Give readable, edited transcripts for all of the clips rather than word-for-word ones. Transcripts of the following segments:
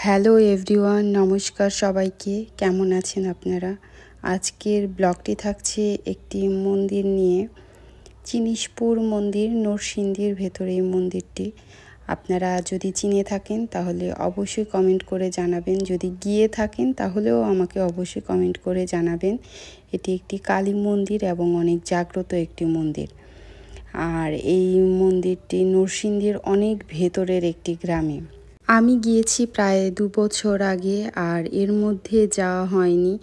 Hello everyone, নমস্কার সবাইকে। কেমন আছেন আপনারা? আজকের ব্লগটি থাকছে একটি মন্দির নিয়ে। চিনিসপুর মন্দির, নরসিংদীর ভেতরে এই মন্দিরটি। আপনারা যদি চিনে থাকেন তাহলে অবশ্যই কমেন্ট করে জানাবেন, যদি গিয়ে থাকেন তাহলেও আমাকে অবশ্যই কমেন্ট করে জানাবেন। এটি একটি কালী মন্দির এবং অনেক জাগ্রত একটি মন্দির। আর এই মন্দিরটি নরসিংদীর অনেক ভেতরের একটি গ্রামে। আমি গিয়েছি প্রায় 2 বছর আগে, আর এর মধ্যে যাওয়া হয়নি।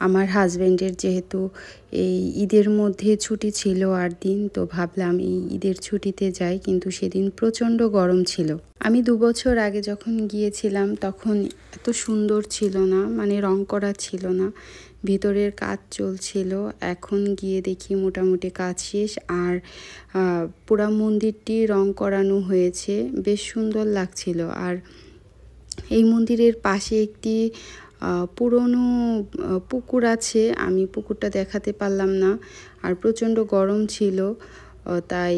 আমার হাজব্যান্ডের যেহেতু এই ঈদের মধ্যে ছুটি ছিল 8 দিন, তো ভাবলাম এই ঈদের ছুটিতে যাই, কিন্তু সেদিন প্রচণ্ড গরম ছিল। আমি 2 বছর আগে যখন গিয়েছিলাম তখন এত সুন্দর ছিল না, মানে রং করা ছিল না, ভিতরের কাজ চলছিল। এখন গিয়ে দেখি মোটামুটি কাজ শেষ, আর পুরা মন্দিরটি রং করানো হয়েছে, বেশ সুন্দর লাগছিল। আর এই মন্দিরের পাশে একটি পুরনো পুকুর আছে, আমি পুকুরটা দেখাতে পারলাম না, আর প্রচণ্ড গরম ছিল। তাই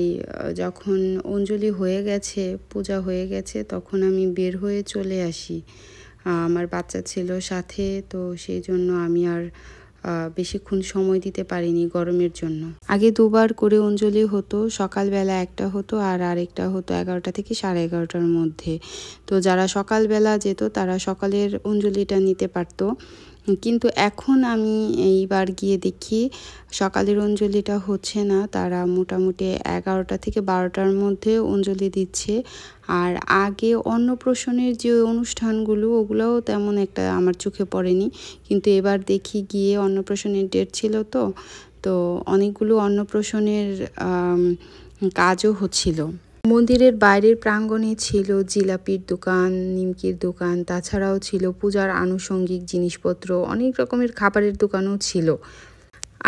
যখন অঞ্জলি হয়ে গেছে, পূজা হয়ে গেছে, তখন আমি বের হয়ে চলে আসি। আমার বাচ্চা ছিল সাথে, তো সেই জন্য আমি আর বেশিক্ষণ সময় দিতে পারিনি গরমের জন্য। আগে 2বার করে অঞ্জলি হতো, সকালবেলা একটা হতো আর আরেকটা হতো 11টা থেকে 11:30টার মধ্যে। তো যারা সকালবেলা যেত তারা সকালের অঞ্জলিটা নিতে পারতো, কিন্তু এখন আমি এইবার গিয়ে দেখি সকালের অঞ্জলিটা হচ্ছে না, তারা মোটামুটি 11টা থেকে 12টার মধ্যে অঞ্জলি দিচ্ছে। আর আগে অন্নপ্রাশনের যে অনুষ্ঠানগুলো, ওগুলোও তেমন একটা আমার চোখে পড়েনি, কিন্তু এবার দেখি গিয়ে অন্নপ্রাশনের ডেট ছিল, তো অনেকগুলো অন্নপ্রাশনের কাজও হচ্ছিল। মন্দিরের বাইরের প্রাঙ্গণে ছিল জিলাপির দোকান, নিমকির দোকান, তাছাড়াও ছিল পূজার আনুষঙ্গিক জিনিসপত্র, অনেক রকমের খাবারের দোকানও ছিল।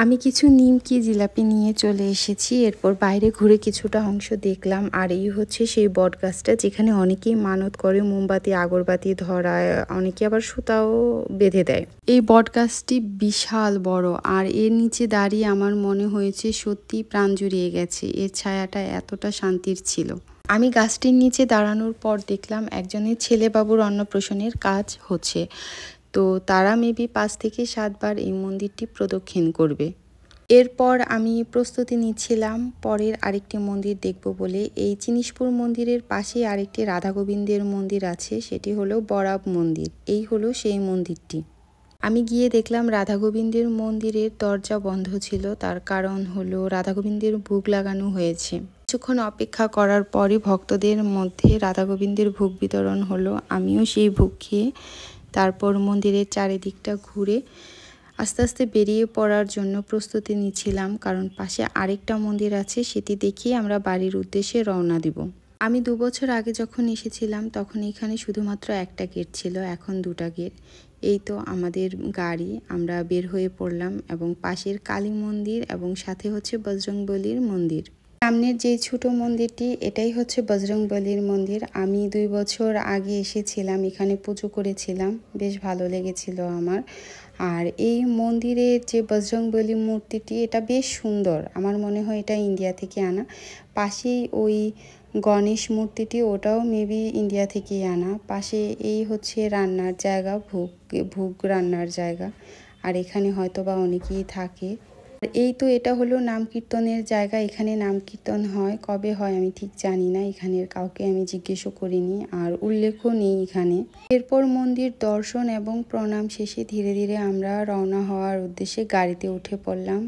আমি কিছু নিমকি জিলাপি নিয়ে চলে এসেছি। এরপর বাইরে ঘুরে কিছুটা অংশ দেখলাম, আর এই হচ্ছে সেই বট গাছটা যেখানে অনেকেই মানত করে, মোমবাতি আগরবাতি ধরায়, অনেকে আবার সুতাও বেঁধে দেয়। এই বট গাছটি বিশাল বড়, আর এর নিচে দাঁড়িয়ে আমার মনে হয়েছে সত্যি প্রাণ জুড়িয়ে গেছে, এর ছায়াটা এতটা শান্তির ছিল। আমি গাছটির নিচে দাঁড়ানোর পর দেখলাম একজনের ছেলেবাবুর অন্নপ্রাশনের কাজ হচ্ছে, তো তারা মেবি 5 থেকে 7 বার এই মন্দিরটি প্রদক্ষিণ করবে। এরপর আমি প্রস্তুতি নিচ্ছিলাম পরের আরেকটি মন্দির দেখব বলে। এই চিনিসপুর মন্দিরের পাশে আরেকটি রাধা গোবিন্দের মন্দির আছে, সেটি হলো বরাব মন্দির। এই হলো সেই মন্দিরটি। আমি গিয়ে দেখলাম রাধা গোবিন্দের মন্দিরের দরজা বন্ধ ছিল, তার কারণ হলো রাধা গোবিন্দের ভোগ লাগানো হয়েছে। কিছুক্ষণ অপেক্ষা করার পরে ভক্তদের মধ্যে রাধা গোবিন্দের ভোগ বিতরণ হলো। আমিও সেই ভোগ খেয়ে তারপর মন্দিরের চারিদিকটা ঘুরে আস্তে আস্তে বেরিয়ে পড়ার জন্য প্রস্তুতি নিচ্ছিলাম, কারণ পাশে আরেকটা মন্দির আছে, সেটি দেখিয়ে আমরা বাড়ির উদ্দেশ্যে রওনা দিব। আমি 2 বছর আগে যখন এসেছিলাম তখন এখানে শুধুমাত্র একটা গেট ছিল, এখন 2টা গেট। এই তো আমাদের গাড়ি, আমরা বের হয়ে পড়লাম, এবং পাশের কালী মন্দির এবং সাথে হচ্ছে বজরংবলীর মন্দির। সামনের যে ছোট মন্দিরটি, এটাই হচ্ছে বজরংবলীর মন্দির। আমি 2 বছর আগে এসেছিলাম, এখানে পুজো করেছিলাম, বেশ ভালো লেগেছিল আমার। আর এই মন্দিরের যে বজরংবলী মূর্তিটি, এটা বেশ সুন্দর, আমার মনে হয় এটা ইন্ডিয়া থেকে আনা। পাশেই ওই গণেশ মূর্তিটি, ওটাও মেবি ইন্ডিয়া থেকেই আনা। পাশে এই হচ্ছে রান্নার জায়গা, ভোগ রান্নার জায়গা, আর এখানে হয়তো বা অনেকেই থাকে। এই তো এটা হলো নাম কীর্তনের জায়গা, এখানে নাম কীর্তন হয়, কবে হয় আমি ঠিক জানি না, এখানের কাউকে আমি জিজ্ঞেসও করিনি, আর উল্লেখও নেই এখানে। এরপর মন্দির দর্শন এবং প্রণাম শেষে ধীরে ধীরে আমরা রওনা হওয়ার উদ্দেশ্যে গাড়িতে উঠে পড়লাম।